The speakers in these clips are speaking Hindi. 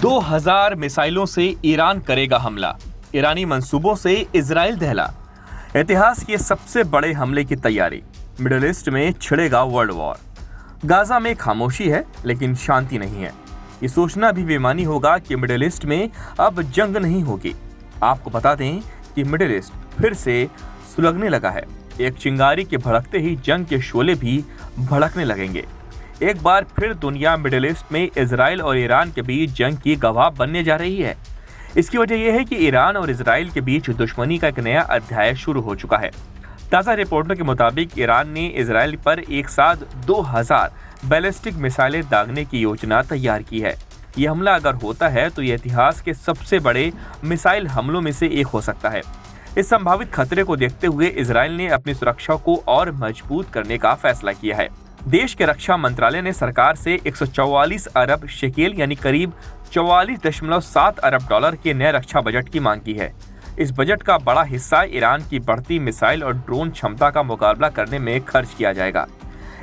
2000 मिसाइलों से ईरान करेगा हमला, ईरानी मंसूबों से इजराइल दहला। इतिहास के सबसे बड़े हमले की तैयारी, मिडिल ईस्ट में छिड़ेगा वर्ल्ड वॉर। गाजा में खामोशी है लेकिन शांति नहीं है। ये सोचना भी बेईमानी होगा कि मिडिल ईस्ट में अब जंग नहीं होगी। आपको बता दें कि मिडिल ईस्ट फिर से सुलगने लगा है। एक चिंगारी के भड़कते ही जंग के शोले भी भड़कने लगेंगे। एक बार फिर दुनिया मिडिल ईस्ट में इजराइल और ईरान के बीच जंग की गवाह बनने जा रही है। इसकी वजह यह है कि ईरान और इजराइल के बीच दुश्मनी का एक नया अध्याय शुरू हो चुका है। ताज़ा रिपोर्टों के मुताबिक ईरान ने इजराइल पर एक साथ 2000 बैलिस्टिक मिसाइलें दागने की योजना तैयार की है। यह हमला अगर होता है तो यह इतिहास के सबसे बड़े मिसाइल हमलों में से एक हो सकता है। इस संभावित खतरे को देखते हुए इजराइल ने अपनी सुरक्षा को और मजबूत करने का फैसला किया है। देश के रक्षा मंत्रालय ने सरकार से 144 अरब शेकेल यानी करीब 44.7 अरब डॉलर के नए रक्षा बजट की मांग की है। इस बजट का बड़ा हिस्सा ईरान की बढ़ती मिसाइल और ड्रोन क्षमता का मुकाबला करने में खर्च किया जाएगा।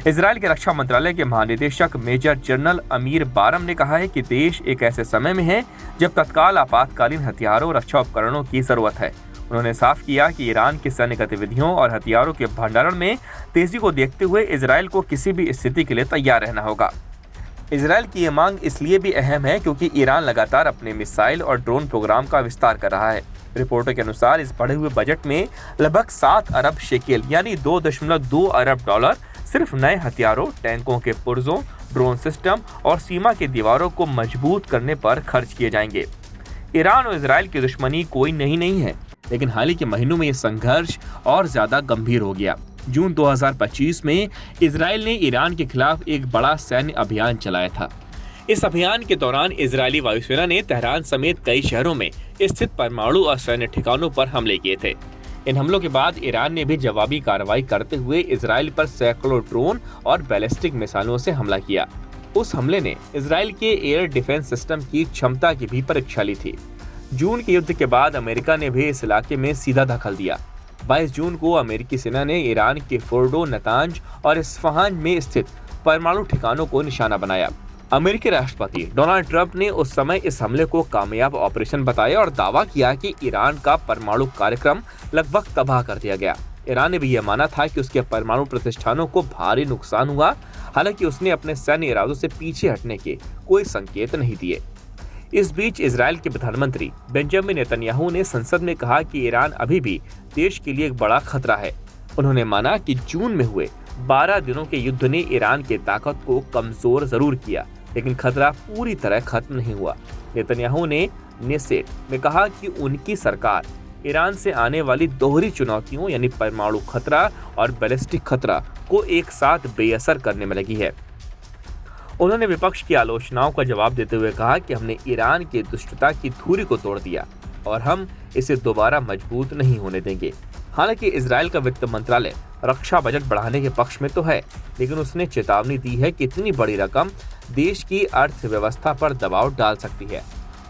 इजराइल के रक्षा मंत्रालय के महानिदेशक मेजर जनरल अमीर बारम ने कहा है कि देश एक ऐसे समय में है जब तत्काल आपातकालीन हथियारों और रक्षा उपकरणों की जरूरत है। उन्होंने साफ किया कि ईरान की सैन्य गतिविधियों और हथियारों के भंडारण में तेजी को देखते हुए इजराइल को किसी भी स्थिति के लिए तैयार रहना होगा। इजराइल की ये मांग इसलिए भी अहम है क्योंकि ईरान लगातार अपने मिसाइल और ड्रोन प्रोग्राम का विस्तार कर रहा है। रिपोर्टों के अनुसार इस बढ़े हुए बजट में लगभग 7 अरब शेकेल यानी 2.2 अरब डॉलर सिर्फ नए हथियारों, टैंकों के पुर्जों, ड्रोन सिस्टम और सीमा की दीवारों को मजबूत करने पर खर्च किए जाएंगे। ईरान और इजराइल की दुश्मनी कोई नहीं है, लेकिन हाल ही के महीनों में यह संघर्ष और ज्यादा गंभीर हो गया। जून 2025 में इजराइल ने ईरान के खिलाफ एक बड़ा सैन्य अभियान चलाया था। इस अभियान के दौरान इजरायली वायुसेना ने तेहरान समेत कई शहरों में स्थित परमाणु और सैन्य ठिकानों पर हमले किए थे। इन हमलों के बाद ईरान ने भी जवाबी कार्रवाई करते हुए इजराइल पर सैकड़ों ड्रोन और बैलिस्टिक मिसाइलों से हमला किया। उस हमले ने इजराइल के एयर डिफेंस सिस्टम की क्षमता की भी परीक्षा ली थी। जून के युद्ध के बाद अमेरिका ने भी इस इलाके में सीधा दखल दिया। 22 जून को अमेरिकी सेना ने ईरान के फोर्डो, नतांज और इस्फहान में स्थित परमाणु ठिकानों को निशाना बनाया। अमेरिकी राष्ट्रपति डोनाल्ड ट्रंप ने उस समय इस हमले को कामयाब ऑपरेशन बताया और दावा किया कि ईरान का परमाणु कार्यक्रम लगभग तबाह कर दिया गया। ईरान ने भी यह माना था कि उसके परमाणु प्रतिष्ठानों को भारी नुकसान हुआ, हालांकि उसने अपने सैन्य इरादों से पीछे हटने के कोई संकेत नहीं दिए। इस बीच इजराइल के प्रधानमंत्री बेंजामिन नेतन्याहू ने संसद में कहा कि ईरान अभी भी देश के लिए एक बड़ा खतरा है। उन्होंने माना कि जून में हुए 12 दिनों के युद्ध ने ईरान की ताकत को कमजोर जरूर किया, लेकिन खतरा पूरी तरह खत्म नहीं हुआ। नेतन्याहू ने नेसेट में कहा कि उनकी सरकार ईरान से आने वाली दोहरी चुनौतियों यानी परमाणु खतरा और बैलिस्टिक खतरा को एक साथ बेअसर करने में लगी है। उन्होंने विपक्ष की आलोचनाओं का जवाब देते हुए कहा कि हमने ईरान की दुष्टता की धुरी को तोड़ दिया और हम इसे दोबारा मजबूत नहीं होने देंगे। हालांकि इजराइल का वित्त मंत्रालय रक्षा बजट बढ़ाने के पक्ष में तो है, लेकिन उसने चेतावनी दी है कि इतनी बड़ी रकम देश की अर्थव्यवस्था पर दबाव डाल सकती है।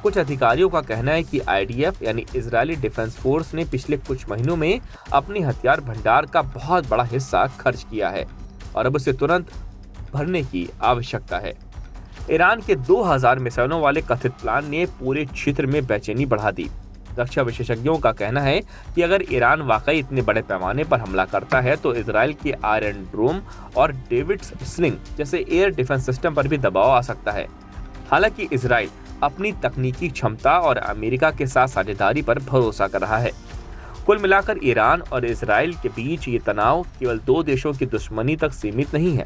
कुछ अधिकारियों का कहना है कि IDF यानी इजरायली डिफेंस फोर्स ने पिछले कुछ महीनों में अपनी हथियार भंडार का बहुत बड़ा हिस्सा खर्च किया है और अब उसे तुरंत भरने की आवश्यकता है। ईरान के 2000 मिसाइलों वाले कथित प्लान ने पूरे क्षेत्र में बेचैनी बढ़ा दी। रक्षा विशेषज्ञों का कहना है कि अगर ईरान वाकई इतने बड़े पैमाने पर हमला करता है तो इजराइल के आयरन डोम और डेविड्स स्लिंग जैसे एयर डिफेंस सिस्टम पर भी दबाव आ सकता है। हालांकि इजराइल अपनी तकनीकी क्षमता और अमेरिका के साथ साझेदारी पर भरोसा कर रहा है। कुल मिलाकर ईरान और इजराइल के बीच ये तनाव केवल 2 देशों की दुश्मनी तक सीमित नहीं है।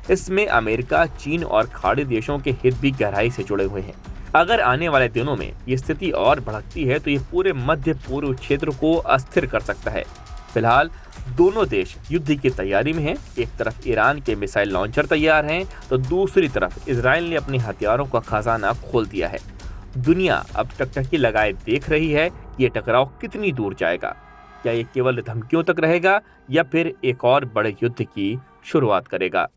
इसमें अमेरिका, चीन और खाड़ी देशों के हित भी गहराई से जुड़े हुए हैं। अगर आने वाले दिनों में ये स्थिति और भड़कती है तो ये पूरे मध्य पूर्व क्षेत्र को अस्थिर कर सकता है। फिलहाल दोनों देश युद्ध की तैयारी में हैं। एक तरफ ईरान के मिसाइल लॉन्चर तैयार हैं, तो दूसरी तरफ इजराइल ने अपने हथियारों का खजाना खोल दिया है। दुनिया अब टकटकी लगाए देख रही है कि ये टकराव कितनी दूर जाएगा। क्या ये केवल धमकियों तक रहेगा या फिर एक और बड़े युद्ध की शुरुआत करेगा?